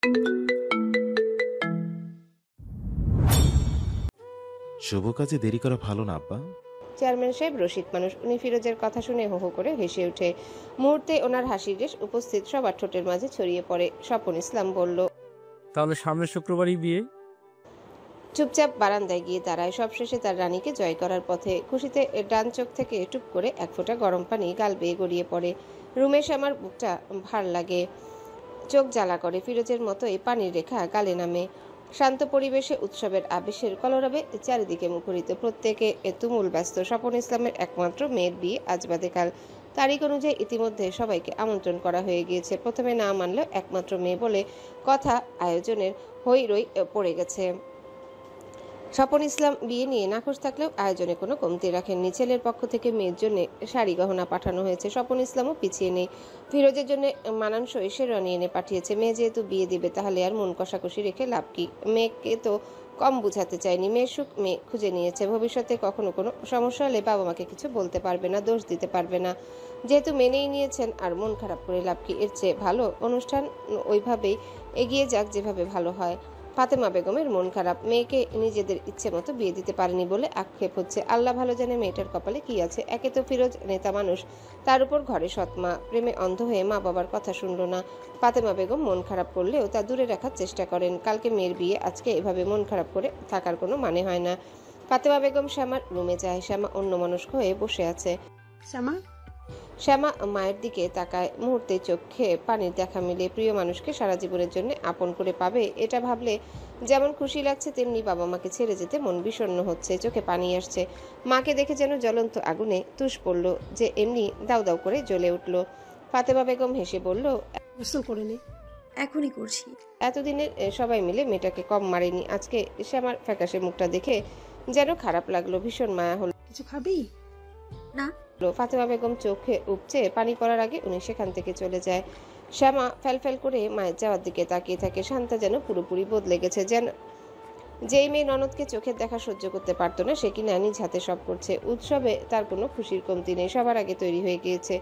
শুভ কাজে দেরি করা ভালো না আব্বা। চেয়ারম্যান সাহেব রসিক মানুষ, উনি ফিরোজের কথা শুনে হো হো করে হেসে ওঠে। মুহূর্তে ওনার হাসির রেশ উপস্থিত সবার ঠোঁটের মাঝে ছড়িয়ে পড়ে। স্বপন ইসলাম বলল, তাহলে সামনের শুক্রবারই বিয়ে। চুপচাপ বারান্দায় গিয়ে দাঁড়ায়। সবশেষে তার রানীকে জয় করার পথে খুশিতে ডান চোখ থেকে টুপ করে এক ফোঁটা গরম পানি গাল বেয়ে গড়িয়ে পড়ে। রুমেশ আমার বুকটা ভার লাগে, চোখ জ্বালা করে। ফিরোজের মতোই পানির রেখা গালে নামে। শান্ত পরিবেশে উৎসবের আবেশের কলরবে চারিদিকে মুখরিত, প্রত্যেকে তুমুল ব্যস্ত। স্বপন ইসলামের একমাত্র মেয়ের বিয়ে আজ বাদে কাল। তারিখ অনুযায়ী ইতিমধ্যে সবাইকে আমন্ত্রণ করা হয়ে গিয়েছে। প্রথমে না মানলেও একমাত্র মেয়ে বলে কথা, আয়োজনের হইরই পড়ে গেছে। স্বপন ইসলাম বিয়ে নিয়ে নাখোশ থাকলেও আয়োজনে কোনো কমতি রাখেননি। ছেলের পক্ষ থেকে মেয়ের জন্য শাড়ি গহনা পাঠানো হয়েছে। স্বপন ইসলামও পিছিয়ে নেই, ফিরোজের জন্য মানানসই শেরওয়ানি এনে পাঠিয়েছে। মেয়ে যেহেতু বিয়ে দিবে, তাহলে আর মন কষাকষি রেখে লাভ কি? মেয়েকে তো কম বুঝাতে চায়নি। মেয়ের সুখ মেয়ে খুঁজে নিয়েছে। ভবিষ্যতে কখনো কোনো সমস্যা হলে বাবা মাকে কিছু বলতে পারবে না, দোষ দিতে পারবে না। যেহেতু মেনেই নিয়েছেন, আর মন খারাপ করে লাভ কি? এর চেয়ে ভালো অনুষ্ঠান ওইভাবেই এগিয়ে যাক যেভাবে ভালো হয়। ফাতেমা বেগমের মন খারাপ, মেয়েকে নিজেদের ইচ্ছে মতো বিয়ে দিতে পারেনি বলে আক্ষেপ হচ্ছে। আল্লাহ ভালো জানে মেয়েটার কপালে কি আছে। একে তো ফিরোজ নেতা মানুষ, তার উপর ঘরে সৎমা, প্রেমে অন্ধ হয়ে মা বাবার কথা শুনল না। ফাতেমা বেগম মন খারাপ করলেও তা দূরে রাখার চেষ্টা করেন। কালকে মেয়ের বিয়ে, আজকে এভাবে মন খারাপ করে থাকার কোনো মানে হয় না। ফাতেমা বেগম শ্যামার রুমে যায়। শ্যামা অন্যমনস্ক হয়ে বসে আছে। শ্যামা, শ্যামা মায়ের দিকে তাকায়, মুহূর্তে চোখে পানির দেখা মিলে। প্রিয় মানুষকে সারা জীবনের জন্য আপন করে পাবে, এটা ভাবলে যেমন খুশি লাগছে, তেমনি বাবা মাকে ছেড়ে যেতে মন বিষণ্ণ হচ্ছে। চোখে পানি আসছে। মাকে দেখে যেন জ্বলন্ত আগুনে তুষ পড়ল, যে এমনি দাউ দাউ করে জ্বলে উঠল। ফাতেমা বেগম হেসে বলল, গোসল করে নে। এখনই করছি। এতদিনে সবাই মিলে মেয়েটাকে কম মারেনি। আজকে শ্যামার ফ্যাকাশে মুখটা দেখে যেন খারাপ লাগলো, ভীষণ মায়া হলো। কিছু খাবি? না। ফাতেমা বেগম চোখে উপচে পানি পড়ার আগে উনি সেখান থেকে চলে যায়। শ্যামা ফ্যালফ্যাল করে মায়ের যাওয়ার দিকে তাকিয়ে থাকে। শান্তা যেন পুরোপুরি বদলে গেছে। যেন যেই মেয়ে ননদকে চোখের দেখা সহ্য করতে পারতো না, সে কিনা নিজ হাতে সব করছে। উৎসবে তার কোনো খুশির কমতি নেই। সবার আগে তৈরি হয়ে গিয়েছে,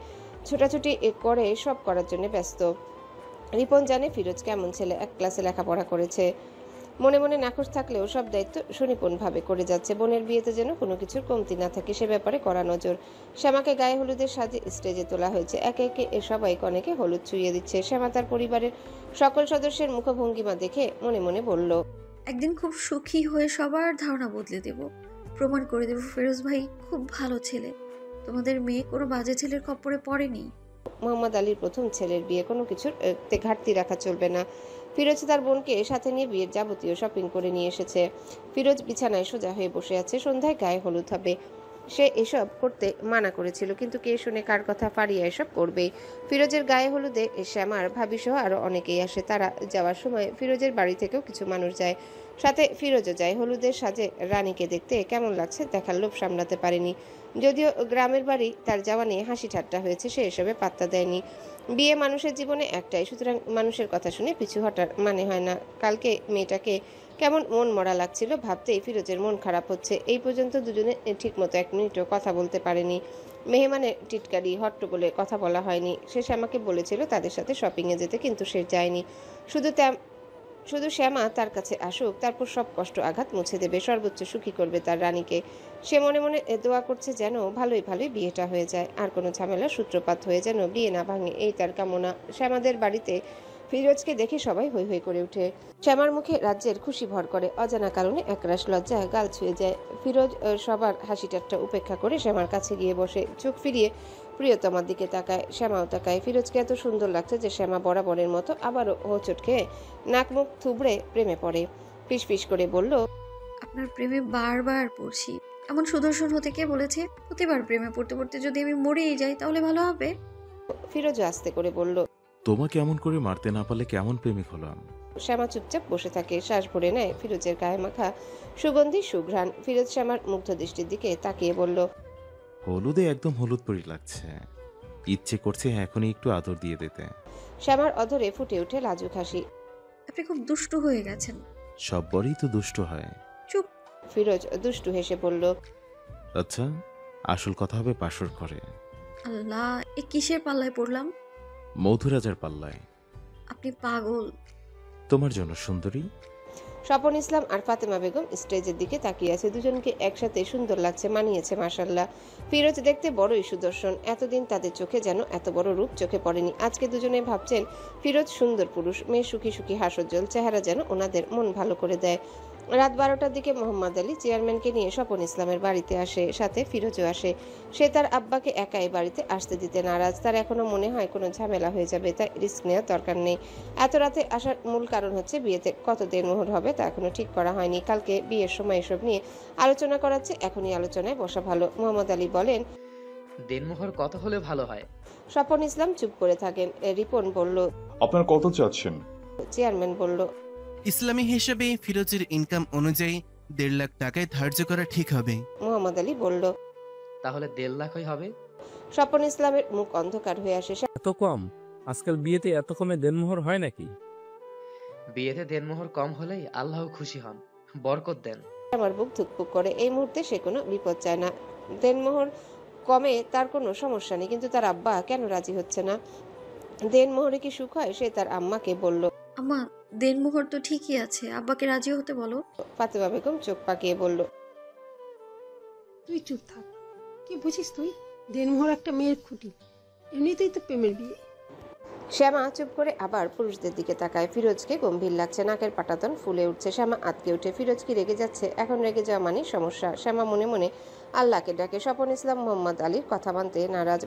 ছোটাছুটি করে সব করার জন্য ব্যস্ত। রিপন জানে ফিরোজ কেমন ছেলে, এক ক্লাসে লেখাপড়া করেছে। মনে মনে নাখোশ থাকলেও সব দায়িত্ব সুনিপুণভাবে করে যাচ্ছে। বোনের বিয়েতে যেন কোনো কিছুর কমতি না থাকে, সে ব্যাপারে কড়া নজর। শ্যামাকে গায়ে হলুদের সাজে স্টেজে তোলা হয়েছে। একে একে সবাই কনেকে হলুদ ছুঁয়ে দিচ্ছে। শ্যামা তার পরিবারের সকল সদস্যের মুখভঙ্গিমা দেখে মনে মনে বলল, একদিন খুব সুখী হয়ে সবার ধারণা বদলে দেব, প্রমাণ করে দেব ফিরোজ ভাই খুব ভালো ছেলে। তোমাদের মেয়ে কোনো বাজে ছেলের খপ্পরে পড়েনি। মোহাম্মদ আলীর প্রথম ছেলের বিয়ে, কোনো কিছুর ঘাটতি রাখা চলবে না। ফিরোজ তার বোনকে সাথে নিয়ে বিয়ের যাবতীয় শপিং করে নিয়ে এসেছে। ফিরোজ বিছানায় সোজা হয়ে বসে আছে। সন্ধ্যায় গায়ে হলুদ হবে, সে এসব করতে মানা করেছিল, কিন্তু কে শুনে কার কথা? ফারিয়া এসব করবেই। ফিরোজের গায়ে হলুদে শ্যামার ভাবিসহ আরও অনেকেই আসে। তারা যাওয়ার সময় ফিরোজের বাড়ি থেকেও কিছু মানুষ যায়, সাথে ফিরোজও যায়। হলুদের সাজে রানীকে দেখতে কেমন লাগছে দেখার লোভ সামলাতে পারেনি। যদিও গ্রামের বাড়ি, তার যাওয়া নিয়ে হাসি ঠাট্টা হয়েছে, সে এসবে পাত্তা দেয়নি। বিয়ে মানুষের জীবনে একটাই, সুতরাং মানুষের কথা শুনে পিছু হটার মানে হয় না। কালকে মেয়েটাকে কেমন মন মরা লাগছিল ভাবতেই ফিরোজের মন খারাপ হচ্ছে। এই পর্যন্ত দুজনে ঠিকমতো এক মিনিটও কথা বলতে পারেনি। মেহমানের টিটকারি হট্টগোলে কথা বলা হয়নি। সে শ্যামাকে বলেছিল তাদের সাথে শপিংয়ে যেতে, কিন্তু সে যায়নি। শুধু শুধু শ্যামা তার কাছে আসুক, তারপর সব কষ্ট আঘাত মুছে দেবে, সর্বোচ্চ সুখী করবে তার রানীকে। সে মনে মনে দোয়া করছে যেন ভালোই ভালোই বিয়েটা হয়ে যায়, আর কোনো ঝামেলার সূত্রপাত হয়ে যেন বিয়ে না ভাঙে, এই তার কামনা। শ্যামাদের বাড়িতে ফিরোজকে দেখে সবাই হৈ হৈ করে ওঠে। শ্যামার মুখে রাজ্যের খুশি ভর করে। অজানা কারণে একরাশ লজ্জায় গাল ছুঁয়ে যায়। ফিরোজ সবার হাসি ঠাট্টা উপেক্ষা করে শ্যামার কাছে গিয়ে বসে, চোখ ফিরিয়ে প্রিয়তমার দিকে তাকায়। শ্যামাও তাকায়। ফিরোজকে এত সুন্দর লাগছে যে শ্যামা বরাবরের মতো আবারও হোঁচট খেয়ে নাক মুখ থুবড়ে প্রেমে পড়ে। ফিসফিস করে বলল, আপনার প্রেমে বারবার পড়ছি। এমন সুদর্শন হতে কে বলেছে? প্রতিবার প্রেমে পড়তে পড়তে যদি আমি মরেই যাই তাহলে ভালো হবে। ফিরোজ আস্তে করে বলল, তোমাকে এমন করে মারতে না পারলে কেমন প্রেমিক হলাম। শ্যামা চুপচাপ বসে থাকে। শ্বাস ভরে নেয় ফিরোজের গায়ে মাখা সুগন্ধি সুঘ্রাণ। ফিরোজ শ্যামার মুগ্ধ দৃষ্টির দিকে তাকিয়ে বলল, হলুদে একদম হলুদ পরি লাগছে, ইচ্ছে করছে এখনই একটু আদর দিয়ে দিতে। শ্যামার অধরে ফুটে ওঠে লাজুক হাসি। আপনি খুব দুষ্টু হয়ে গেছেন। সব বড়ই তো দুষ্ট হয়। চুপ। ফিরোজ দুষ্টু হেসে বলল, আচ্ছা, আসল কথা হবে বাসর ঘরে। আল্লাহ, এ কিসের পাল্লায় পড়লাম? মধুরাজার পাল্লায়। আপনি পাগল। তোমার জন্য সুন্দরী। স্বপন ইসলাম আর ফাতেমা বেগম স্টেজের দিকে তাকিয়ে আছে। দুজনকে একসাথে সুন্দর লাগছে, মানিয়েছে মাশাআল্লাহ। ফিরোজ দেখতে বড়ই সুদর্শন। এতদিন তাদের চোখে যেন এত বড় রূপ চোখে পড়েনি। আজকে দুজনে ভাবছেন ফিরোজ সুন্দর পুরুষ, মেয়ে সুখী সুখী হাস্যোজ্জ্বল চেহারা যেন ওনাদের মন ভালো করে দেয়। রাত 12টার দিকে মোহাম্মদ আলী চেয়ারম্যানকে নিয়ে স্বপন ইসলামের বাড়িতে আসে, সাথে ফিরোজও আসে। সে তার আব্বাকে একাই বাড়িতে আসতে দিতে নারাজ। তার এখনো মনে হয় কোনো ঝামেলা হয়ে যাবে, তাই রিস্ক নেওয়ার দরকার নেই। এত রাতে আসার মূল কারণ হচ্ছে বিয়েতে কত দেনমোহর হবে তা এখনো ঠিক করা হয়নি। কালকে বিয়ের সময় এসব নিয়ে আলোচনা করাচ্ছে, এখনই আলোচনায় বসা ভালো। মোহাম্মদ আলী বলেন, দেনমোহর কত হলে ভালো হয়? স্বপন ইসলাম চুপ করে থাকেন। রিপন বলল, আপনার কত চাচ্ছেন? চেয়ারম্যান বলল, ইসলামী হিসেবে ফিরোজের ইনকাম অনুযায়ী 1.5 লাখ টাকায় ধার্য করা ঠিক হবে। মোহাম্মদ আলী বলল। তাহলে 1.5 লাখই হবে। স্বপন ইসলামের মুখ অন্ধকার হয়ে আসে। এত কম? আজকাল বিয়েতে এত কমে দেনমোহর হয় নাকি? বিয়েতে দেনমোহর কম হলেই আল্লাহ খুশি হন, বরকত দেন। আমার বুক ধুকপুক করে। এই মুহূর্তে সে কোনো বিপদ চায় না। দেনমোহর কমে তার কোনো সমস্যা নেই, কিন্তু তার আব্বা কেন রাজি হচ্ছে না? দেনমোহরে কি সুখ হয়? সে তার আম্মাকে বলল। আম্মা, দেনমোহর তো ঠিকই আছে, আব্বাকে রাজি হতে বলো। ফাতেমা বেগম চোখ পাকিয়ে বলল, তুই চুপ থাক। কি বুঝিস তুই? দেনমোহর একটা মেয়ের খুঁটি, এমনিতেই তো প্রেমের বিয়ে। শ্যামা চুপ করে আবার পুরুষদের দিকে তাকায়। ফিরোজকে গম্ভীর লাগছে, নাকের পাটাতন ফুলে উঠছে। শ্যামা আতকে উঠে। ফিরোজ কি রেগে যাচ্ছে? এখন রেগে যাওয়া মানে সমস্যা। শ্যামা মনে মনে আল্লাহকে ডাকে। স্বপন ইসলাম মোহাম্মদ আলীর কথা মানতে নারাজ।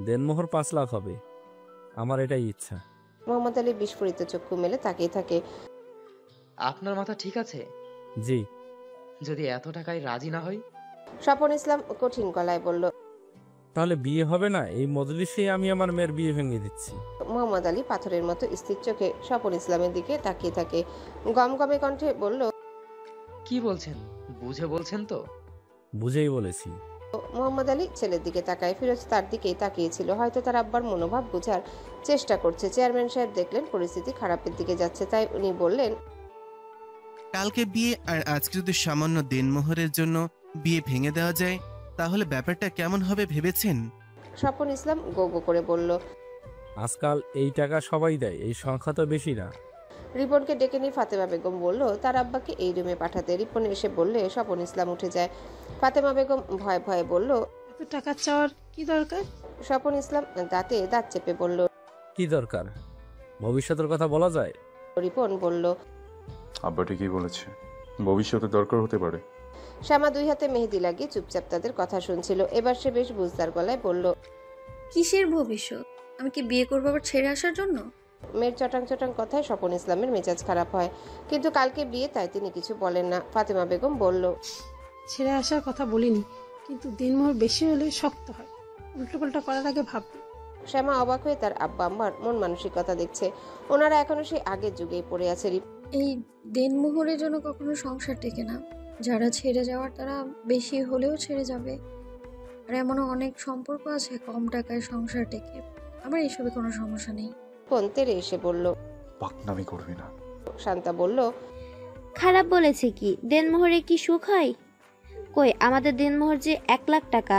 দেনমোহর 5 লাখ হবে, আমার এটাই ইচ্ছা। মোহাম্মদ আলী বিস্ফোরিত চক্ষু মেলে তাকিয়ে থাকে। আপনার মাথা ঠিক আছে? জি। যদি এত টাকায় রাজি না হই? স্বপন ইসলাম কঠিন গলায় বলল। তাহলে বিয়ে হবে না? এই মজলিসেই আমি আমার মেয়ের বিয়ে ভেঙে দিচ্ছি। মোহাম্মদ আলী পাথরের মতো স্থির চোখে স্বপন ইসলামের দিকে তাকিয়ে থাকে। গমগমে কণ্ঠে বলল, কি বলছেন? বুঝে বলছেন তো? বুঝেই বলেছি। মোহাম্মদ আলী ছেলের দিকে তাকায়। ফিরোজ তার দিকেই তাকিয়েছিল, হয়তো তার আব্বার মনোভাব বোঝার চেষ্টা করছে। চেয়ারম্যান সাহেব দেখলেন পরিস্থিতি খারাপের দিকে যাচ্ছে, তাই উনি বললেন, কালকে বিয়ে আর আজকে যদি সামান্য দেনমোহরের জন্য বিয়ে ভেঙে দেওয়া যায় তাহলে ব্যাপারটা কেমন হবে ভেবেছেন? স্বপন ইসলাম গো গো করে বলল। আজকাল এই টাকা সবাই দেয়, এই সংখ্যা তো বেশি না। রিপনকে ডেকে নিয়ে ফাতেমা বেগম বলল তার আব্বাকে এই রুমে পাঠাতে। রিপন এসে বললে স্বপন ইসলাম উঠে যায়। ফাতেমা বেগম ভয়ে ভয়ে বলল, এত টাকা চাওয়ার কি দরকার? স্বপন ইসলাম দাঁতে দাঁত চেপে বলল। কি দরকার? ভবিষ্যতের কথা বলা যায়। রিপন বলল, আব্বা ঠিকই বলেছে, ভবিষ্যতে দরকার হতে পারে। শ্যামা দুই হাতে মেহেদি লাগিয়ে চুপচাপ তাদের কথা শুনছিল। এবার সে বেশ বুঝদার গলায় বলল, কিসের ভবিষ্যৎ? আমি কি বিয়ে করবো আবার ছেড়ে আসার জন্য? মেয়ের চটাং চটাং কথায় স্বপন ইসলামের মেজাজ খারাপ হয়, কিন্তু কালকে বিয়ে তাই তিনি কিছু বলেন না। ফাতেমা বেগম বলল, ছেড়ে আসার কথা বলিনি, কিন্তু দেনমোহর বেশি হলে শক্ত হয়। উল্টোপাল্টা করার আগে ভাববে। শ্যামা অবাক হয়ে তার আব্বা আম্মার মন মানসিকতা দেখছে। ওনারা এখনো সেই আগের যুগেই পড়ে আছে। এই দেনমোহরের জন্য কখনো সংসার টেকে না। যারা ছেড়ে যাওয়ার তারা বেশি হলেও ছেড়ে যাবে। আর এমনও অনেক সম্পর্ক আছে কম টাকায় সংসার টেকে। আমার এসবে কোনো সমস্যা নেই। রিপন তেরে এসে বলল। পাকনামি করবি না। শান্তা বলল, খারাপ বলেছে কি? দেনমোহরে কি সুখ হয়? কই, আমাদের দেনমোহর যে 1 লাখ টাকা,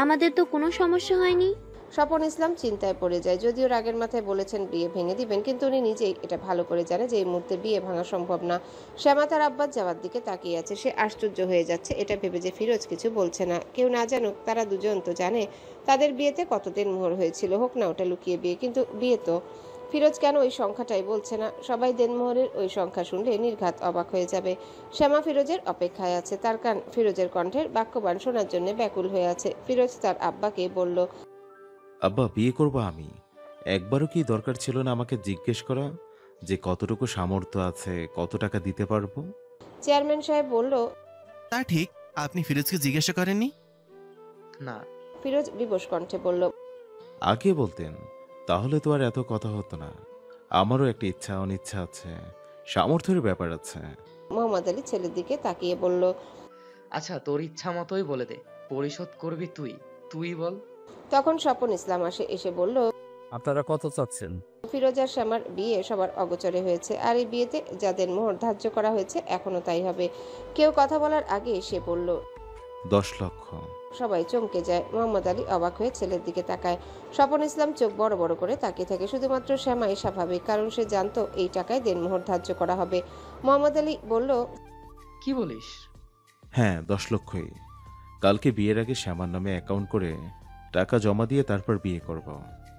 আমাদের তো কোনো সমস্যা হয়নি। স্বপন ইসলাম চিন্তায় পড়ে যায়। যদিও রাগের মাথায় বলেছেন বিয়ে ভেঙে দিবেন, কিন্তু উনি নিজেই এটা ভালো করে জানে যে এই মুহূর্তে বিয়ে ভাঙা সম্ভব না। শ্যামা তার আব্বার যাওয়ার দিকে তাকিয়ে আছে। সে আশ্চর্য হয়ে যাচ্ছে এটা ভেবে যে ফিরোজ কিছু বলছে না। কেউ না জানুক, তারা দুজন তো জানে তাদের বিয়েতে কত দেনমোহর হয়েছিল। হোক না ওটা লুকিয়ে বিয়ে, কিন্তু বিয়ে তো। ফিরোজ কেন ওই সংখ্যাটাই বলছে না? সবাই দেনমোহরের ওই সংখ্যা শুনলে নির্ঘাত অবাক হয়ে যাবে। শ্যামা ফিরোজের অপেক্ষায় আছে। তার কান ফিরোজের কণ্ঠের বাক্যবাণ শোনার জন্য ব্যাকুল হয়ে আছে। ফিরোজ তার আব্বাকে বলল, আব্বা, বিয়ে করব আমি। একবারও কি দরকার ছিল না আমাকে জিজ্ঞেস করা যে কতটুকু সামর্থ্য আছে, কত টাকা দিতে পারবো? চেয়ারম্যান সাহেব বলল, তা ঠিক, আপনি ফিরোজকে জিজ্ঞাসা করেননি? না। ফিরোজ বিবশ কণ্ঠে বলল, আগে বলতেন তাহলে তো আর এত কথা হতো না। আমারও একটা ইচ্ছা অনিচ্ছা আছে, সামর্থ্যের ব্যাপার আছে। মোহাম্মদ আলী ছেলের দিকে তাকিয়ে বলল, আচ্ছা, তোর ইচ্ছা মতোই বলে দে, পরিশোধ করবি তুই। তুই বল। তখন স্বপন ইসলাম এসে বলল, আপনারা কত চাচ্ছেন? ফিরোজ আর শ্যামার বিয়ে সবার অগোচরে হয়েছে, আর এই বিয়েতে যাদের মোহর ধার্য করা হয়েছে এখনো তাই হবে। কেউ কথা বলার আগে সে বলল, 10 লক্ষ। সবাই চমকে যায়। মোহাম্মদ আলী অবাক হয়ে ছেলের দিকে তাকায়। স্বপন ইসলাম চোখ বড় বড় করে তাকিয়ে থাকে। শুধুমাত্র শ্যামাই স্বাভাবিক, কারণ সে জানতো এই টাকায় দেনমোহর ধার্য করা হবে। মোহাম্মদ আলী বলল, কি বলিস? হ্যাঁ, 10 লক্ষই। কালকে বিয়ের আগে শ্যামার নামে অ্যাকাউন্ট করে টাকা জমা দিয়ে তারপর বিয়ে করব।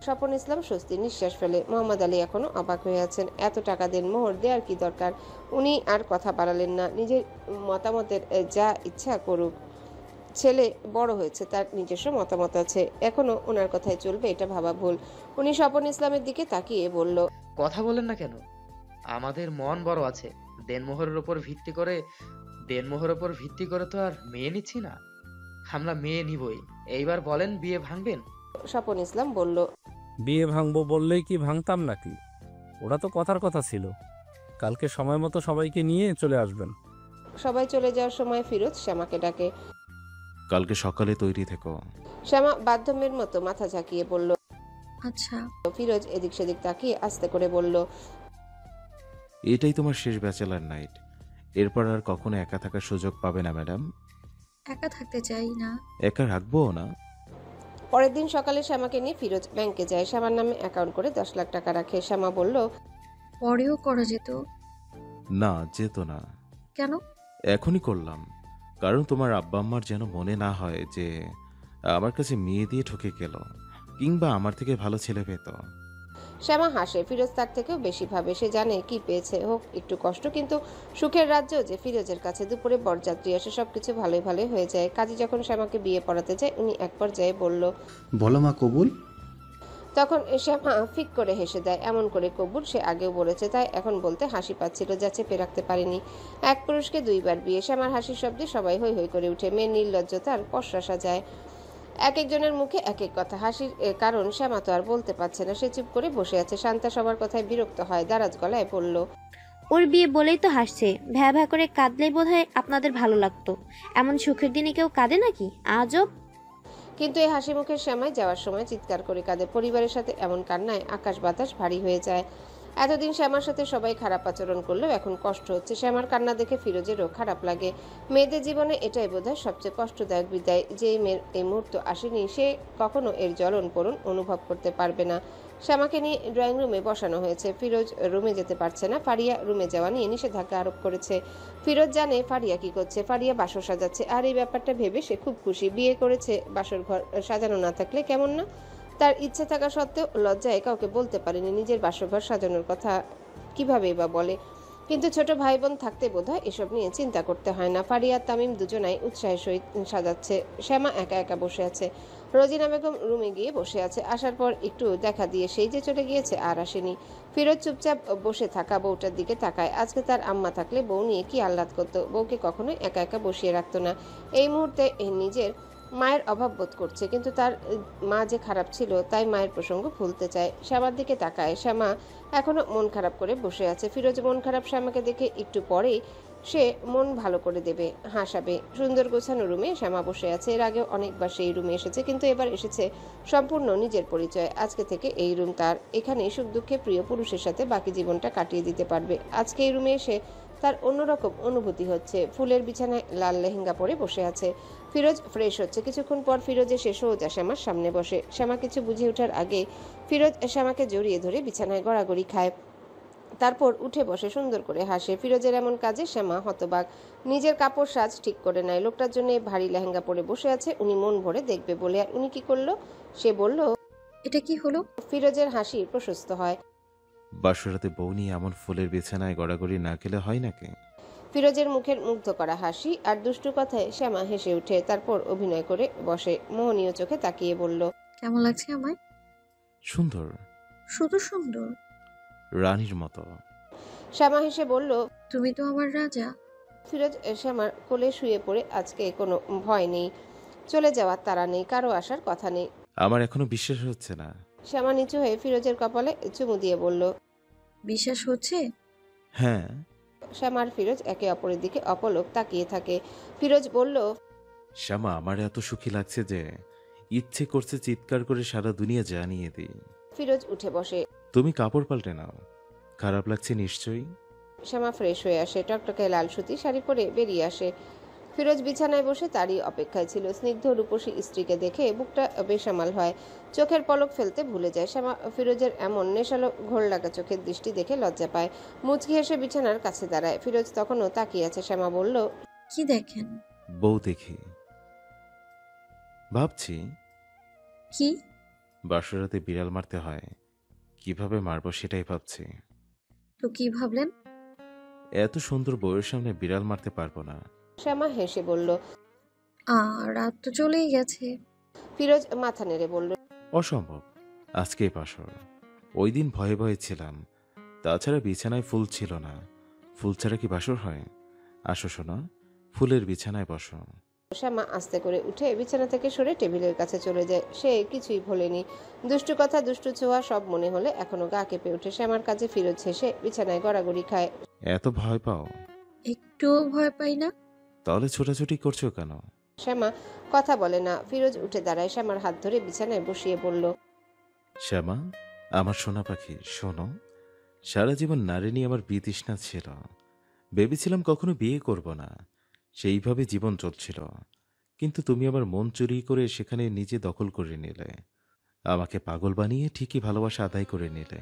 স্বপন ইসলাম স্বস্তির নিঃশ্বাস ফেলে। মোহাম্মদ আলী এখনো অবাক হয়ে আছেন। এত টাকা দেনমোহর দেওয়ার কি দরকার? উনি আর কথা বাড়ালেন না। নিজের মতামতের যা ইচ্ছা করুক। ছেলে বড় হয়েছে, তার নিজস্ব মতামত আছে। এখনো ওনার কথায় চলবে এটা ভাবা ভুল। উনি স্বপন ইসলামের দিকে তাকিয়ে বলল, কথা বলেন না কেন? আমাদের মন বড় আছে। দেনমোহরের উপর ভিত্তি করে তো আর মেয়ে নিচ্ছি না। আমরা মেয়ে নিবই। এইবার বলেন, বিয়ে ভাঙবেন? স্বপন ইসলাম বলল, বিয়ে ভাঙবো বললেই কি ভাঙতাম নাকি? ওটা তো কথার কথা ছিল। কালকে সময় মতো সবাইকে নিয়ে চলে আসবেন। সবাই চলে যাওয়ার সময় ফিরোজ শ্যামাকে ডাকে। কালকে সকালে তৈরি থেকো। শ্যামা বাধ্যমের মতো মাথা ঝাঁকিয়ে বলল। আচ্ছা। ফিরোজ এদিক সেদিক তাকিয়ে আস্তে করে বলল, এটাই তোমার শেষ ব্যাচেলার নাইট। এরপর আর কখনো একা থাকার সুযোগ পাবে না ম্যাডাম। একা থাকতে চাই না। একা রাখবো না। পরের দিন সকালে শ্যামাকে নিয়ে ফিরোজ ব্যাংকে যায়। শ্যামার নামে অ্যাকাউন্ট করে 10 লাখ টাকা রাখে। শ্যামা বলল, পরেও করা যেত। না, যেত না। কেন? এখনই করলাম, কারণ তোমার আব্বা আম্মার যেন মনে না হয় যে আমার কাছে মেয়ে দিয়ে ঠকে গেল, কিংবা আমার থেকে ভালো ছেলে পেত। শ্যামা হাসে। ফিরোজ তার থেকেও বেশি ভাবে। সে জানে কি পেয়েছে, হোক একটু কষ্ট, কিন্তু সুখের রাজ্য যে ফিরোজের কাছে। দুপুরে বরযাত্রী আসে, সবকিছু ভালোই ভালোই হয়ে যায়। কাজী যখন শ্যামাকে বিয়ে পড়াতে যায়, উনি এক পর্যায়ে বলল, বলো মা, কবুল? তখন শ্যামা ফিক করে হেসে দেয়। এমন করে কবুল সে আগেও বলেছে, তাই এখন বলতে হাসি পাচ্ছিল, যা চেপে রাখতে পারেনি। এক পুরুষকে 2 বার বিয়ে। শ্যামার হাসির শব্দে সবাই হৈ হৈ করে উঠে। মেয়ের নির্লজ্জতার পসরা সাজায়। এক একজনের মুখে এক এক কথা। হাসির কারণ শ্যামা তো আর বলতে পারছে না। সে চুপ করে বসে আছে। শান্তা সবার কথায় বিরক্ত হয়, দারাজ গলায় বলল, ওর বিয়ে বলেই তো হাসছে। ভ্যা ভ্যা করে কাঁদলেই বোধহয় আপনাদের ভালো লাগতো। এমন সুখের দিনে কেউ কাঁদে নাকি? আজব। কিন্তু এই হাসি মুখের শ্যামায় যাওয়ার সময় চিৎকার করে কাঁদে। পরিবারের সাথে এমন কান্নায় আকাশ বাতাস ভারী হয়ে যায়। এতদিন শ্যামার সাথে সবাই খারাপ আচরণ করলেও এখন কষ্ট হচ্ছে। শ্যামার কান্না দেখে ফিরোজেরও খারাপ লাগে। মেয়েদের জীবনে এটাই বোধহয় সবচেয়ে কষ্টদায়ক বিদায়। যে মেয়ের এই মুহূর্ত আসেনি, সে কখনো এর জ্বলন পোড়ন অনুভব করতে পারবে না। শ্যামাকে নিয়ে ড্রয়িং রুমে বসানো হয়েছে। ফিরোজ রুমে যেতে পারছে না। ফারিয়া রুমে যাওয়া নিয়ে নিষেধাজ্ঞা আরোপ করেছে। ফিরোজ জানে ফারিয়া কি করছে। ফারিয়া বাসর সাজাচ্ছে, আর এই ব্যাপারটা ভেবে সে খুব খুশি। বিয়ে করেছে, বাসর ঘর সাজানো না থাকলে কেমন না? তার ইচ্ছে থাকা সত্ত্বেও লজ্জায় কাউকে বলতে পারেনি নিজের বাসঘর সাজানোর কথা। কিভাবেই বা বলে? কিন্তু ছোট ভাই বোন থাকতে বোধহয় এসব নিয়ে চিন্তা করতে হয় না। ফারিয়া তামিম দুজনাই উৎসাহের সহিত সাজাচ্ছে। শ্যামা একা একা বসে আছে। রোজিনা বেগম রুমে গিয়ে বসে আছে। আসার পর একটু দেখা দিয়ে সেই যে চলে গিয়েছে, আর আসেনি। ফিরোজ চুপচাপ বসে থাকা বউটার দিকে তাকায়। আজকে তার আম্মা থাকলে বউ নিয়ে কি আহ্লাদ করতো। বউকে কখনোই একা একা বসিয়ে রাখতো না। এই মুহূর্তে নিজের মায়ের অভাব বোধ করছে, কিন্তু তার মা যে খারাপ ছিল তাই মায়ের প্রসঙ্গ ভুলতে চায়। শ্যামার দিকে তাকায়। শ্যামা এখনো মন খারাপ করে বসে আছে। ফিরোজ মন খারাপ শ্যামাকে দেখে একটু পরেই সে মন ভালো করে দেবে, হাসাবে। সুন্দর গোছানো রুমে শ্যামা বসে আছে। এর আগেও অনেকবার সেই রুমে এসেছে, কিন্তু এবার এসেছে সম্পূর্ণ নিজের পরিচয়। আজকে থেকে এই রুম তার। এখানে সুখ দুঃখে প্রিয় পুরুষের সাথে বাকি জীবনটা কাটিয়ে দিতে পারবে। আজকে এই রুমে এসে তার অন্যরকম অনুভূতি হচ্ছে। ফুলের বিছানায় লাল লেহেঙ্গা পরে বসে আছে। ফিরোজ ফ্রেশ হচ্ছে। কিছুক্ষণ পর ফিরোজ এসে সোজা শ্যামার সামনে বসে। শ্যামা কিছু বুঝে ওঠার আগে ফিরোজ শ্যামাকে জড়িয়ে ধরে বিছানায় গড়াগড়ি খায়। তারপর উঠে বসে সুন্দর করে হাসে। ফিরোজের এমন কাজে শ্যামা হতবাক। নিজের কাপড় সাজ ঠিক করে নেয়। লোকটার জন্য ভারী লেহেঙ্গা পরে বসে আছে। উনি মন ভরে দেখবে বলে। আর উনি কি করলো? সে বলল, এটা কি হলো? ফিরোজের হাসি প্রশস্ত হয়। বাসরাতে বউ নিয়ে এমন ফুলের বিছানায় গড়াগড়ি না গেলে হয় নাকি? ফিরোজের মুখের মুগ্ধ করা হাসি আর দুষ্টু কথায় শ্যামা হেসে উঠে। তারপর অভিনয় করে বসে। মোহনীয় চোখে তাকিয়ে বলল, কেমন লাগছে আমায়? সুন্দর। শুধু সুন্দর? রানীর মতো। শ্যামা হেসে বলল, তুমি তো আমার রাজা। ফিরোজ শ্যামার কোলে শুয়ে পড়ে। আজকে কোনো ভয় নেই, চলে যাওয়ার তাড়া নেই, কারো আসার কথা নেই। আমার এখনো বিশ্বাস হচ্ছে না। শ্যামা নিচু হয়ে ফিরোজের কপালে চুমু দিয়ে বলল, বিশ্বাস হচ্ছে? হ্যাঁ। শ্যামার ফিরোজ একে অপরের দিকে অপলক তাকিয়ে থাকে। ফিরোজ বলল, শ্যামা, আমার এত সুখী লাগছে যে ইচ্ছে করছে চিৎকার করে সারা দুনিয়া জানিয়ে দিই। ফিরোজ উঠে বসে। তুমি কাপড় পাল্টে নাও। খারাপ লাগছে নিশ্চয়ই। শ্যামা ফ্রেশ হয়ে আসে। টকটকে লাল সুতি শাড়ি পরে বেরিয়ে আসে। ফিরোজ বিছানায় বসে তারই অপেক্ষায় ছিল। স্নিগ্ধ রূপসী স্ত্রীকে দেখে বুকটা বেসামাল হয়, চোখের পলক ফেলতে ভুলে যায়। শ্যামা ফিরোজের এমন নেশালো ঘোর লাগা চোখের দৃষ্টি দেখে লজ্জা পায়, মুচকি হেসে বিছানার কাছে দাঁড়ায়। ফিরোজ তখনও তাকিয়ে আছে। শ্যামা বলল, কি দেখেন? বউ দেখি। ভাবছি কি? বাসরাতে বিড়াল মারতে হয়, কিভাবে মারবো সেটাই ভাবছি। তো কি ভাবলেন? এত সুন্দর বউয়ের সামনে বিড়াল মারতে পারবো না। শ্যামা হেসে বলল। রাত তো চলেই গেছে। ফিরোজ মাথা নেড়ে বলল, অসম্ভব, আজকেই বাসর। ওই দিন ভয়ে ভয়ে ছিলাম, তাছাড়া বিছানায় ফুল ছিল না। ফুল ছাড়া কি বাসর হয়? আসো শোনো, ফুলের বিছানায় বসো। শ্যামা আস্তে করে উঠে বিছানা থেকে সরে টেবিলের কাছে চলে যায়। সে কিছুই ভোলেনি, দুষ্টু কথা দুষ্টু ছোঁয়া সব মনে হলে এখনো গা কেঁপে ওঠে। শ্যামার কাছে ফিরোজ হেসে বিছানায় গড়াগড়ি খায়। এত ভয় পাও? একটুও ভয় পাই না। তাহলে ছোটাছুটি করছো কেন? শ্যামা কথা বলে না। ফিরোজ উঠে দাঁড়ায়, শ্যামার হাত ধরে বিছানায় বসিয়ে বলল, শ্যামা, আমার সোনা পাখি শোনো, সারা জীবন নারী নিয়ে আমার বিতৃষ্ণা ছিল। ভেবেছিলাম কখনো বিয়ে করব না, সেইভাবে জীবন চলছিল। কিন্তু তুমি আমার মন চুরি করে সেখানে নিজে দখল করে নিলে, আমাকে পাগল বানিয়ে ঠিকই ভালোবাসা আদায় করে নিলে।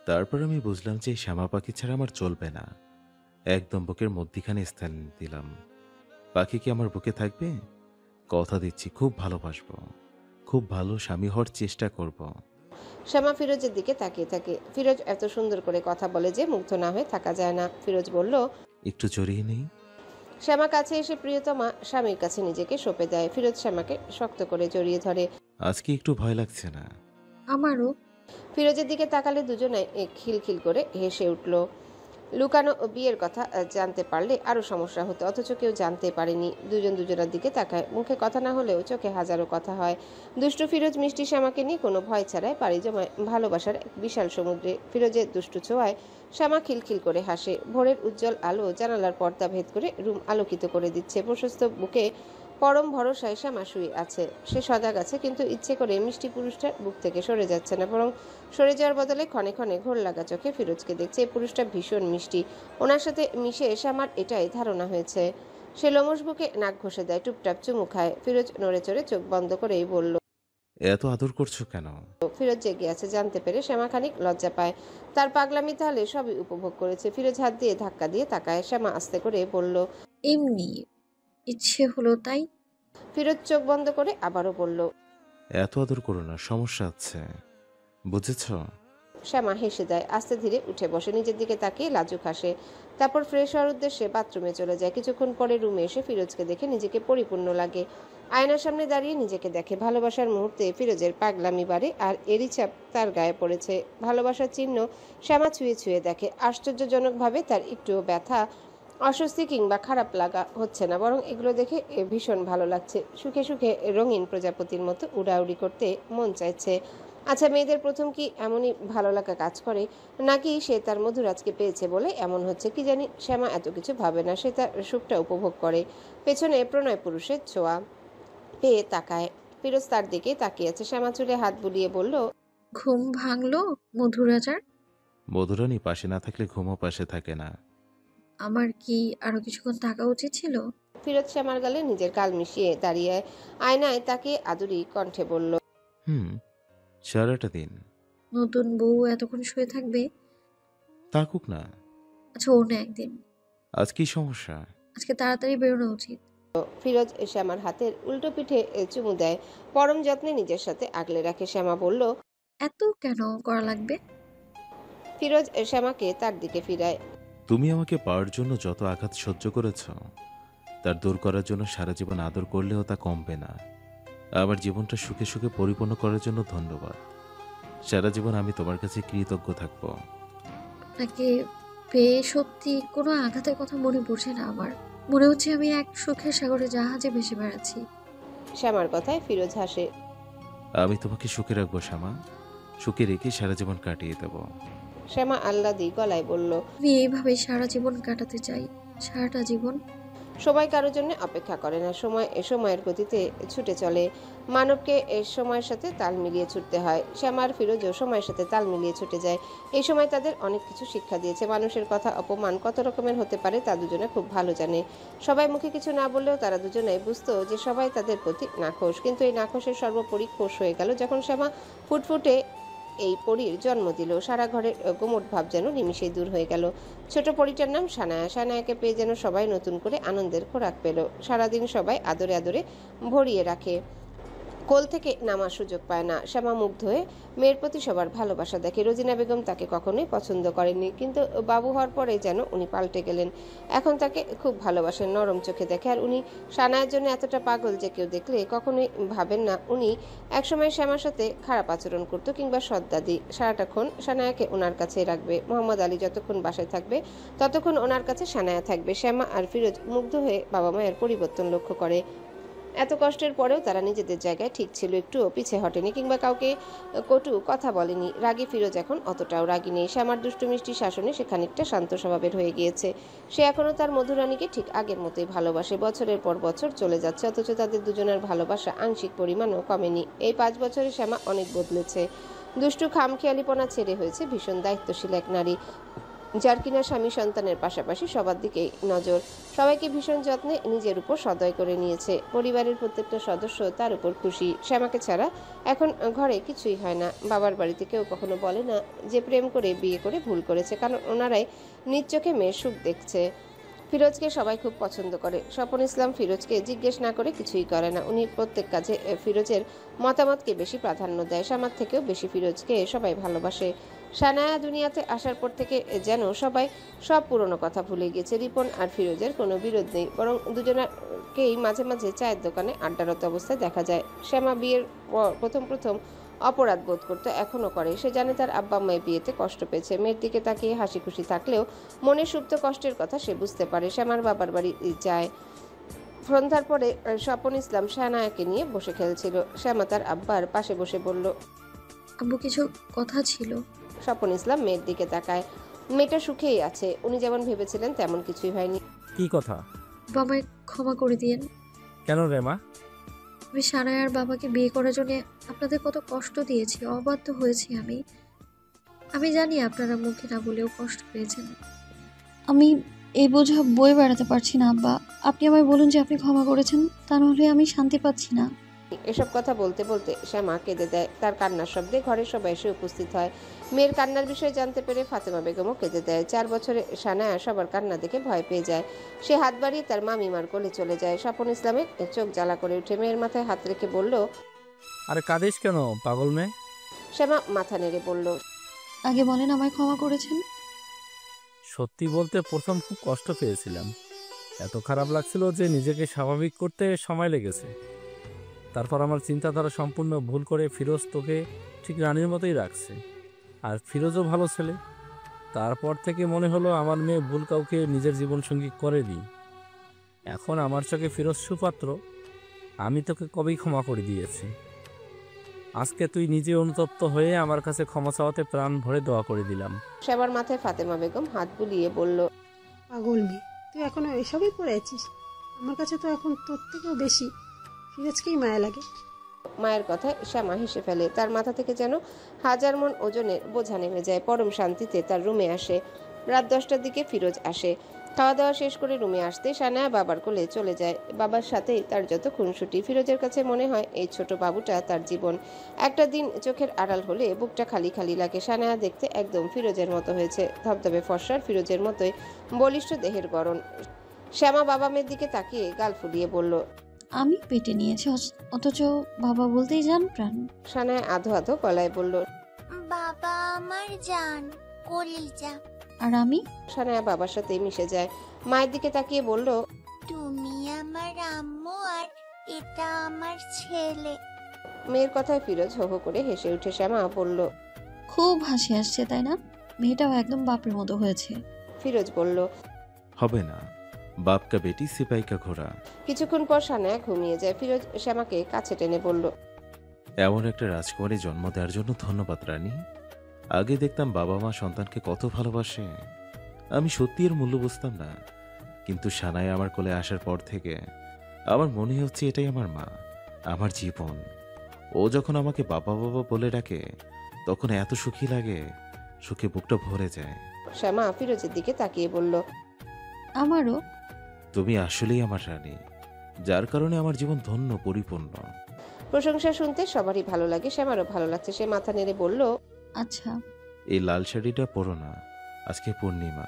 তারপর আমি বুঝলাম যে শ্যামা পাখি ছাড়া আমার চলবে না। একদম বুকের মধ্যিখানে স্থান দিলাম। পাখি কি আমার বুকে থাকবে? কথা দিচ্ছি, খুব ভালোবাসবো, খুব ভালো স্বামী হওয়ার চেষ্টা করব। শ্যামা ফিরোজের দিকে তাকিয়ে থাকে। ফিরোজ এত সুন্দর করে কথা বলে যে মুগ্ধ না হয়ে থাকা যায় না। ফিরোজ বলল, একটু জড়িয়ে নেই। শ্যামা কাছে এসে প্রিয়তমা স্বামীর কাছে নিজেকে সঁপে দেয়। ফিরোজ শ্যামাকে শক্ত করে জড়িয়ে ধরে। আজকে একটু ভয় লাগছে না? আমারও। ফিরোজের দিকে তাকালে দুজনে খিলখিল করে হেসে উঠল। লুকানো বিয়ের কথা জানতে পারলে আরো সমস্যা হতো, অথচ কেউ জানতে পারেনি। দুজন দুজনের দিকে তাকায়, মুখে কথা না হলেও চোখে হাজারো কথা হয়। দুষ্টু ফিরোজ মিষ্টি শ্যামাকে নিয়ে কোনো ভয় ছাড়াই পাড়ি জমায় ভালোবাসার এক বিশাল সমুদ্রে। ফিরোজের দুষ্টু ছোঁয়ায় শ্যামা খিলখিল করে হাসে। ভোরের উজ্জ্বল আলো জানালার পর্দা ভেদ করে রুম আলোকিত করে দিচ্ছে। প্রশস্ত বুকে পরম ভরসায় শ্যামা শুয়ে আছে। সে সজাগ আছে, কিন্তু ইচ্ছে করে মিষ্টি পুরুষটার বুক থেকে সরে যাচ্ছে না, বরং সরে যাওয়ার বদলে ক্ষণে ক্ষণে ঘোর লাগা চোখে ফিরোজকে দেখছে। এই পুরুষটা ভীষণ মিষ্টি, ওনার সাথে মিশে শ্যামার এটাই ধারণা হয়েছে। সে লোমশ বুকে নাক ঘষে দেয়, টুপটাপ চুমু খায়। ফিরোজ নড়ে চড়ে চোখ বন্ধ করেই বলল, এত আদর করছো কেন? ফিরোজ জেগে আছে জানতে পেরে শ্যামা খানিক লজ্জা পায়। তার পাগলামি তাহলে সবই উপভোগ করেছে। ফিরোজ হাত দিয়ে ধাক্কা দিয়ে তাকায়। শ্যামা আস্তে করে বলল, এমনি ইচ্ছে হলো তাই। ফিরোজ চোখ বন্ধ করে আবারও বলল, এত আদর করো না, সমস্যা আছে, বুঝেছ? শ্যামা হেসে দেয়, আস্তে ধীরে উঠে বসে, নিজের দিকে তাকিয়ে লাজুক হাসে। তারপর ফ্রেশ হওয়ার উদ্দেশ্যে বাথরুমে চলে যায়। কিছুক্ষণ পরে রুমে এসে ফিরোজকে দেখে নিজেকে পরিপূর্ণ লাগে। আয়নার সামনে দাঁড়িয়ে নিজেকে দেখে। ভালোবাসার মুহূর্তে ফিরোজের পাগলামি বাড়ে, আর এরই ছাপ তার গায়ে পড়েছে। ভালোবাসার চিহ্ন শ্যামা ছুঁয়ে ছুঁয়ে দেখে। আশ্চর্যজনকভাবে তার একটুও ব্যথা, অস্বস্তি কিংবা খারাপ লাগা হচ্ছে না, বরং এগুলো দেখে ভীষণ ভালো লাগছে। সুখে সুখে রঙিন প্রজাপতির মতো উড়াউড়ি করতে মন চাইছে। আচ্ছা, মেয়েদের প্রথম কি এমনই ভালো লাগা কাজ করে, নাকি সে তার মধুরাজকে পেয়েছে বলে এমন হচ্ছে? কি জানি, শ্যামা এত কিছু ভাবে না, সে তার সুখটা উপভোগ করে। পেছনে প্রণয় পুরুষের ছোঁয়া পেয়ে তাকায়। ফিরোজ তার দিকে তাকিয়ে আছে। শ্যামা চুলে হাত বুলিয়ে বলল, ঘুম ভাঙলো মধুরাজার? মধুরানী পাশে না থাকলে ঘুমও পাশে থাকে না। আমার কি আরো কিছুক্ষণ থাকা উচিত ছিল? ফিরোজ শ্যামার গালে নিজের গাল মিশিয়ে দাঁড়িয়ে আয়নায় তাকে আদুরি কণ্ঠে বলল, সারাটা দিন। নতুন বউ এতক্ষণ শুয়ে থাকবে? থাকুক না। আচ্ছা, ও না একদিন। আজ কি সমস্যা? আজকে তাড়াতাড়ি বেরোনো উচিত। ফিরোজ শ্যামার হাতের উল্টো পিঠে চুমু দেয়, পরম যত্নে নিজের সাথে আগলে রাখে। শ্যামা বলল, এত কেন করা লাগবে? ফিরোজ শ্যামাকে তার দিকে ফিরায়। তুমি আমাকে পাওয়ার জন্য যত আঘাত সহ্য করেছ, তার দূর করার জন্য সারা জীবন আদর করলেও তা কমবে না। আমার জীবনটা সুখে সুখে পরিপূর্ণ করার জন্য ধন্যবাদ। সারা জীবন আমি তোমার কাছে কৃতজ্ঞ থাকব। তাকে পেয়ে সত্যি কোনো আঘাতের কথা মনে পড়ছে না আমার। মনে হচ্ছে আমি এক সুখের সাগরে জাহাজে ভেসে বেড়াচ্ছি। শ্যামার কথায় ফিরোজ হাসে। আমি তোমাকে সুখে রাখবো শ্যামা, সুখে রেখে সারা জীবন কাটিয়ে দেব। শ্যামা আহ্লাদি গলায় বলল, আমি এইভাবে সারা জীবন কাটাতে চাই, সারাটা জীবন। সময় কারোর জন্য অপেক্ষা করে না, সময় সময়ের গতিতে ছুটে চলে। মানবকে সময়ের সাথে তাল মিলিয়ে ছুটতে হয়। শ্যামা আর ফিরোজও সময়ের সাথে তাল মিলিয়ে ছুটে যায়। এই সময় তাদের অনেক কিছু শিক্ষা দিয়েছে। মানুষের কথা অপমান কত রকমের হতে পারে তা দুজনে খুব ভালো জানে। সবাই মুখে কিছু না বললেও তারা দুজনেই বুঝতো যে সবাই তাদের প্রতি নাখোশ, কিন্তু এই নাখোশের সর্বোপরি খোশ হয়ে গেল যখন শ্যামা ফুটফুটে এই পরীর জন্ম দিল। সারা ঘরের গোমট ভাব যেন নিমিষেই দূর হয়ে গেল। ছোট পরীটার নাম সানায়া। সানায়াকে পেয়ে যেন সবাই নতুন করে আনন্দের খোরাক পেল। সারাদিন সবাই আদরে আদরে ভরিয়ে রাখে, কোল থেকে নামার সুযোগ পায় না। শ্যামা মুগ্ধ হয়ে মেয়ের প্রতি সবার ভালোবাসা দেখে। রোজিনা বেগম তাকে কখনোই পছন্দ করেননি, কিন্তু বাবু হওয়ার পরে যেন উনি পাল্টে গেলেন। এখন তাকে খুব ভালোবাসেন, নরম চোখে দেখে। আর উনি সানায়ের জন্য এতটা পাগল যে কেউ দেখলে কখনোই ভাবেন না উনি একসময় শ্যামার সাথে খারাপ আচরণ করতো কিংবা সদ্দাদি। সারাটাক্ষণ সানায়াকে ওনার কাছেই রাখবে। মোহাম্মদ আলী যতক্ষণ বাসায় থাকবে ততক্ষণ ওনার কাছে সানায়া থাকবে। শ্যামা আর ফিরোজ মুগ্ধ হয়ে বাবা মায়ের পরিবর্তন লক্ষ্য করে। এত কষ্টের পরেও তারা নিজেদের জায়গায় ঠিক ছিল, একটুও পিছে হটেনি কিংবা কাউকে কটু কথা বলেনি। রাগী ফিরোজ এখন অতটাও রাগী নেই। শ্যামার দুষ্টু মিষ্টি শাসনে সে খানিকটা শান্ত স্বভাবের হয়ে গিয়েছে। সে এখনও তার মধুরানীকে ঠিক আগের মতোই ভালোবাসে। বছরের পর বছর চলে যাচ্ছে, অথচ তাদের দুজনের ভালোবাসা আংশিক পরিমাণও কমেনি। এই 5 বছরে শ্যামা অনেক বদলেছে। দুষ্টু খামখেয়ালিপনা ছেড়ে হয়েছে ভীষণ দায়িত্বশীল এক নারী, যার কিনা স্বামী সন্তানের পাশাপাশি সবার দিকেই নজর। সবাইকে ভীষণ যত্নে নিজের উপর সদয় করে নিয়েছে। পরিবারের প্রত্যেকটা সদস্য তার উপর খুশি। শ্যামাকে ছাড়া এখন ঘরে কিছুই হয় না। বাবার বাড়িতে কেউ কখনো বলে না যে প্রেম করে বিয়ে করে ভুল করেছে, কারণ ওনারাই নিজ চোখে মেয়ের সুখ দেখছে। ফিরোজকে সবাই খুব পছন্দ করে। স্বপন ইসলাম ফিরোজকে জিজ্ঞেস না করে কিছুই করে না। উনি প্রত্যেক কাজে ফিরোজের মতামতকে বেশি প্রাধান্য দেয়। শ্যামার থেকেও বেশি ফিরোজকে সবাই ভালোবাসে। সানায়া দুনিয়াতে আসার পর থেকে যেন সবাই সব পুরনো কথা ভুলে গেছে। রিপন আর ফিরোজের কোনো বিরোধ নেই, বরং দুজনকেই মাঝে মাঝে চায়ের দোকানে আড্ডারত অবস্থায় দেখা যায়। শ্যামা বিয়ের প্রথম অপরাধ বোধ করতো, এখনও করে। সে জানে তার আব্বা মায়ের বিয়েতে কষ্ট পেয়েছে। মেয়ের দিকে তাকিয়ে হাসি খুশি থাকলেও মনে সুপ্ত কষ্টের কথা সে বুঝতে পারে। শ্যামার বাবার বাড়ি যায়। সন্ধ্যার পরে স্বপন ইসলাম সানায়াকে নিয়ে বসে খেলছিল। শ্যামা তার আব্বার পাশে বসে বলল, আব্বু কিছু কথা ছিল। স্বপন ইসলাম মেয়ের দিকে তাকায়। মেয়েটা সুখেই আছে। উনি যেমন ভেবেছিলেন তেমন কিছুই হয়নি। কি কথা? বাবাই ক্ষমা করে দিয়েন। কেন রে মা? আমি সানায়ার বাবাকে বিয়ে করার জন্য আপনাদের কত কষ্ট দিয়েছি, অবাধ্য হয়েছি আমি জানি আপনারা মুখে না বলেও কষ্ট পেয়েছেন। আমি এই বোঝা বয়ে বেড়াতে পারছি না আব্বা। আপনি আমায় বলুন যে আপনি ক্ষমা করেছেন, তা নাহলে আমি শান্তি পাচ্ছি না। এসব কথা বলতে বলতে শ্যামা কেঁদে দেয়। তার কান্নার শব্দে ঘরের সবাই এসে উপস্থিত হয়। মেয়ের কান্নার বিষয়ে জানতে পেরে ফাতেমা বেগমও কেঁদে দেয়। 4 বছরে সানায়া সবার কান্না দেখে ভয় পেয়ে যায়। সে হাত বাড়িয়ে তার মামিমার কোলে চলে যায়। স্বপন ইসলামের চোখ জ্বালা করে উঠে। মেয়ের মাথায় হাত রেখে বলল, আরে কাঁদিস কেন পাগল মেয়ে? শ্যামা মাথা নেড়ে বলল, আগে বলেন আমায় ক্ষমা করেছেন। সত্যি বলতে প্রথম খুব কষ্ট পেয়েছিলাম। এত খারাপ লাগছিল যে নিজেকে স্বাভাবিক করতে সময় লেগেছে। তারপর আমার চিন্তাধারা সম্পূর্ণ ভুল করে ফিরোজ তোকে ঠিক রানীর মতোই রাখছে। আর ফিরোজও ভালো ছেলে। তারপর থেকে মনে হলো আমার মেয়ে ভুল কাউকে নিজের জীবনসঙ্গী করেনি। এখন আমার চোখে ফিরোজ সুপাত্র। আমি তোকে কবেই ক্ষমা করে দিয়েছি। আজকে তুই নিজে অনুতপ্ত হয়ে আমার কাছে ক্ষমা চাওয়াতে প্রাণ ভরে দোয়া করে দিলাম। শ্যামার মাথায় ফাতেমা বেগম হাত বুলিয়ে বলল, পাগল মেয়ে, তুই এখনো এসবই পড়ে আছিস? আমার কাছে তো এখন তোর থেকেও বেশি ফিরোজকেই মায়া লাগে। মায়ের কথায় শ্যামা হেসে ফেলে। তার মাথা থেকে যেন 1000 মণ ওজনের বোঝা নেমে যায়। পরম শান্তিতে তার রুমে আসে। রাত 10টার দিকে ফিরোজ আসে। খাওয়া দাওয়া শেষ করে রুমে আসতে সানায়া বাবার কোলে চলে যায়। বাবার সাথেই তার যত খুনসুটি। ফিরোজের কাছে মনে হয় এই ছোট বাবুটা তার জীবন। একটা দিন চোখের আড়াল হলে বুকটা খালি খালি লাগে। সানায়া দেখতে একদম ফিরোজের মতো হয়েছে। ধবধবে ফর্সার, ফিরোজের মতোই বলিষ্ঠ দেহের গড়ন। শ্যামা বাবা মেয়ের দিকে তাকিয়ে গাল ফুলিয়ে বলল, আমি পেটে নিয়েছি, অথচ বাবা বলতেই জান প্রাণ। সানায়া আধো আধো গলায় বলল, বাবা আমার জান কলিজা। আর আমি? সানায়া বাবার সাথে মিশে যায়। মায়ের দিকে তাকিয়ে বলল, তুমি আমার আম্মু আর এটা আমার ছেলে। মেয়ের কথায় ফিরোজ হো হো করে হেসে উঠে। শ্যামা বলল, খুব হাসি আসছে তাই না? মেয়েটাও একদম বাপের মতো হয়েছে। ফিরোজ বলল, হবে না, বাপ কা বেটি সিপাই কা ঘোড়া। কিছুক্ষণ পর সানায়া ঘুমিয়ে যায়। ফিরোজ শ্যামাকে কাছে টেনে বলল, এমন একটা রাজকুমারী জন্ম দেওয়ার জন্য ধন্যবাদ রানী। আগে দেখতাম বাবা মা সন্তানকে কত ভালোবাসে, আমি সত্যি এর মূল্য বুঝতাম না। কিন্তু সানাই আমার কোলে আসার পর থেকে আমার মনে হচ্ছে এটাই আমার মা, আমার জীবন। ও যখন আমাকে বাবা বাবা বলে ডাকে তখন এত সুখী লাগে, সুখে বুকটা ভরে যায়। শ্যামা ফিরোজের দিকে তাকিয়ে বলল, আমারও। তুমি আসলেই আমার রানী, যার কারণে আমার জীবন ধন্য, পরিপূর্ণ। প্রশংসা শুনতে সবারই ভালো লাগে, শ্যামারও ভালো লাগছে। সে মাথা নেড়ে বলল, আচ্ছা। এই লাল শাড়িটা পরো না, আজকে পূর্ণিমা।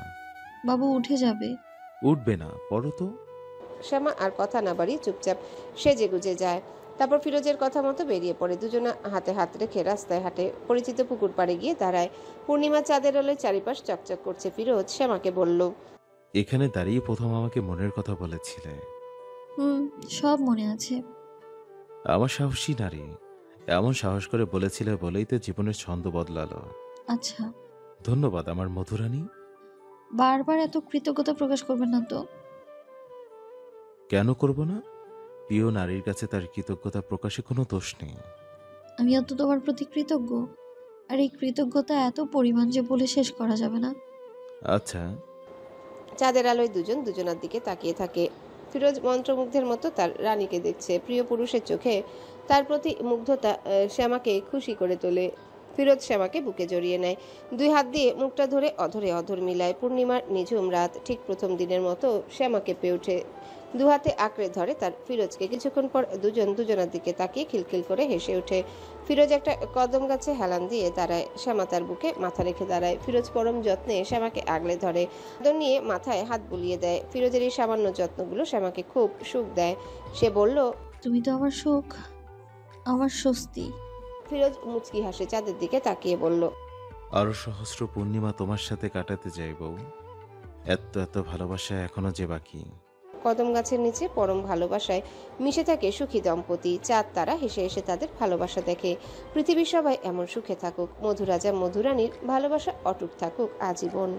বাবু উঠে যাবে। উঠবে না, পরো তো। শ্যামা আর কথা না বাড়িয়ে চুপচাপ সেজে গুজে যায়। তারপর ফিরোজের কথা মতো বেরিয়ে পড়ে। দুজনে হাতে হাত রেখে রাস্তায় হাঁটে। পরিচিত পুকুর পাড়ে গিয়ে দাঁড়ায়। পূর্ণিমা চাঁদের আলোয় চারিপাশ চকচক করছে। ফিরোজ শ্যামাকে বলল, এখানে দাঁড়িয়ে প্রথম আমাকে মনের কথা বলেছিলে। সব মনে আছে। আমার সাহসী নারী, এমন সাহস করে বলেছিলে বলেই তো জীবনের ছন্দ বদলালো। আচ্ছা। ধন্যবাদ আমার মধুরানী। বারবার এত কৃতজ্ঞতা প্রকাশ করবেন না তো। কেন করব না? প্রিয় নারীর কাছে তার কৃতজ্ঞতা প্রকাশে কোনো দোষ নেই। আমিও তো তোমার প্রতি কৃতজ্ঞ, আর এই কৃতজ্ঞতা এত পরিমাণ যে বলে শেষ করা যাবে না। আচ্ছা। চাঁদের আলোয় দুজন দুজনার দিকে তাকিয়ে থাকে। ফিরোজ মন্ত্রমুগ্ধের মতো তার রানীকে দেখছে। প্রিয় পুরুষের চোখে তার প্রতি মুগ্ধতা শ্যামাকে খুশি করে তোলে। ফিরোজ শ্যামাকে বুকে জড়িয়ে নেয়, দুই হাত দিয়ে মুখটা ধরে অধরে অধর মিলায়। পূর্ণিমার নিঝুম রাত, ঠিক প্রথম দিনের মতো শ্যামাকে পেয়ে ওঠে, দু হাতে আঁকড়ে ধরে তার ফিরোজকে। কিছুক্ষণ পর দুজন দুজনার দিকে তাকিয়ে খিলখিল করে হেসে ওঠে। ফিরোজ একটা কদম গাছে হেলান দিয়ে দাঁড়ায়, শ্যামা তার বুকে মাথা রেখে দাঁড়ায়। ফিরোজ পরম যত্নে শ্যামাকে আগলে ধরে, আদর নিয়ে মাথায় হাত বুলিয়ে দেয়। ফিরোজের এই সামান্য যত্নগুলো শ্যামাকে খুব সুখ দেয়। সে বলল, তুমি তো আমার সুখ, আমার স্বস্তি। ফিরোজ মুচকি হাসে, চাঁদের দিকে তাকিয়ে বলল, আরো সহস্র পূর্ণিমা তোমার সাথে কাটাতে চাই বউ। এত এত ভালোবাসা এখনো যে বাকি। কদম গাছের নিচে পরম ভালোবাসায় মিশে থাকে সুখী দম্পতি। চাঁদ তারা হেসে হেসে তাদের ভালোবাসা দেখে। পৃথিবীর সবাই এমন সুখে থাকুক। মধুরাজা মধুরানীর ভালোবাসা অটুট থাকুক আজীবন।